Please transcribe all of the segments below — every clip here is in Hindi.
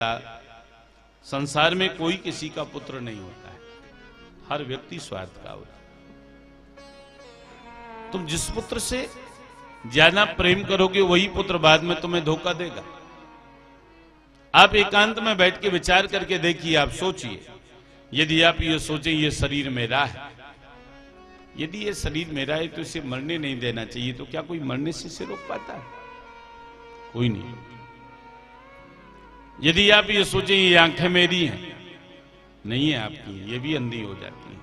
संसार में कोई किसी का पुत्र नहीं होता है, हर व्यक्ति स्वार्थ का होता है। तुम जिस पुत्र से ज्यादा प्रेम करोगे वही पुत्र बाद में तुम्हें धोखा देगा। आप एकांत में बैठ के विचार करके देखिए, आप सोचिए, यदि आप ये सोचें ये शरीर मेरा है, यदि ये शरीर मेरा है तो इसे मरने नहीं देना चाहिए, तो क्या कोई मरने से इसे रोक पाता है? कोई नहीं। यदि आप ये सोचें ये आंखें मेरी हैं, नहीं है आपकी, ये भी अंधी हो जाती हैं।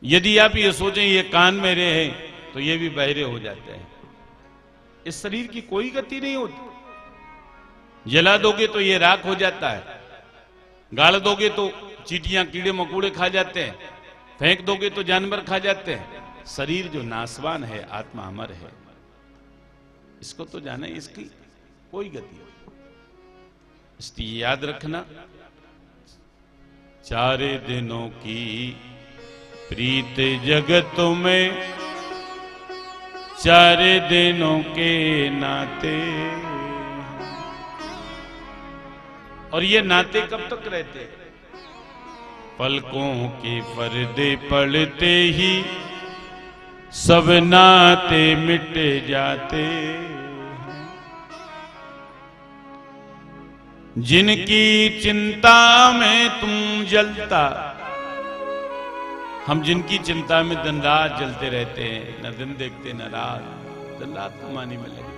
यदि आप ये सोचें ये कान मेरे हैं, तो ये भी बहरे हो जाते हैं। इस शरीर की कोई गति नहीं होती। जला दोगे तो ये राख हो जाता है, गाड़ दोगे तो चींटियां कीड़े मकोड़े खा जाते हैं, फेंक दोगे तो जानवर खा जाते हैं। शरीर जो नासवान है, आत्मा अमर है, इसको तो जाना, इसकी कोई गति नहीं। इसलिए याद रखना, चारे दिनों की प्रीत जगत में, चारे दिनों के नाते। और ये नाते कब तक रहते हैं? पलकों के पर्दे पड़ते ही सब नाते मिट जाते। जिनकी चिंता में तुम जलता, हम जिनकी चिंता में दिन रात जलते रहते हैं, न दिन देखते न रात, दिन रात कमाने में लगे।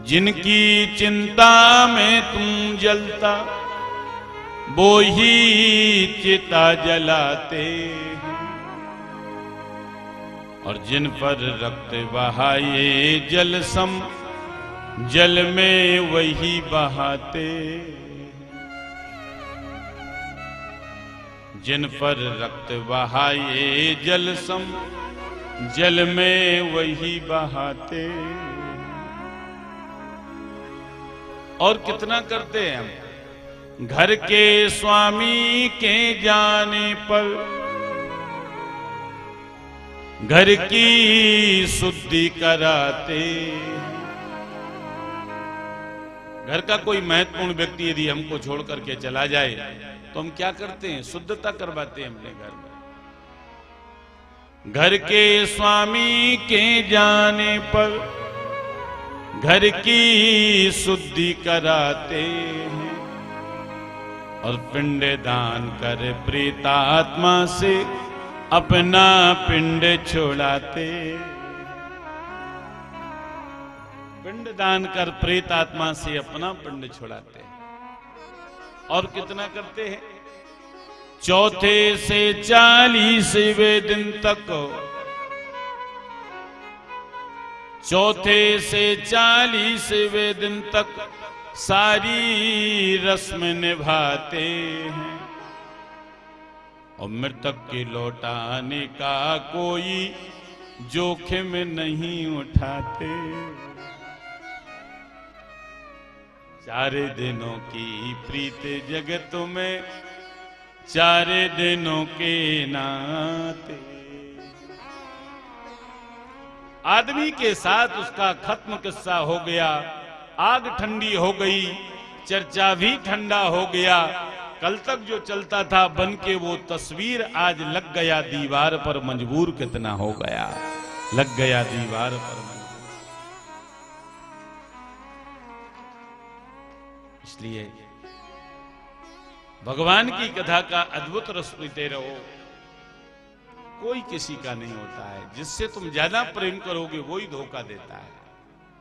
जिनकी चिंता में तुम जलता, वो ही चिता जलाते हैं। और जिन पर रक्त बहाए जल सम, जल में वही बहाते। जिन पर रक्त बहाए जल सम, जल में वही बहाते। और कितना करते हैं हम, घर के स्वामी के जाने पर घर की शुद्धि कराते। घर का कोई महत्वपूर्ण व्यक्ति यदि हमको छोड़ करके चला जाए तो हम क्या करते हैं? शुद्धता करवाते हैं अपने घर में। घर के स्वामी के जाने पर घर की शुद्धि कराते हैं। और पिंड दान कर प्रेतात्मा से अपना पिंड छुड़ाते। पिंड दान कर प्रेत आत्मा से अपना पिंड छुड़ाते हैं। और कितना करते हैं? चौथे से 40वें दिन तक, चौथे से 40वें दिन तक सारी रस्म निभाते हैं। और मृतक के लौटाने का कोई जोखिम नहीं उठाते। चारे दिनों की प्रीत जगत में, चारे दिनों के नाते। आदमी के साथ उसका खत्म किस्सा हो गया, आग ठंडी हो गई, चर्चा भी ठंडा हो गया। कल तक जो चलता था बन के वो तस्वीर आज लग गया दीवार पर, मजबूर कितना हो गया, लग गया दीवार पर। इसलिए भगवान की कथा का अद्भुत रस पीते रहो। कोई किसी का नहीं होता है, जिससे तुम ज्यादा प्रेम करोगे वही धोखा देता है।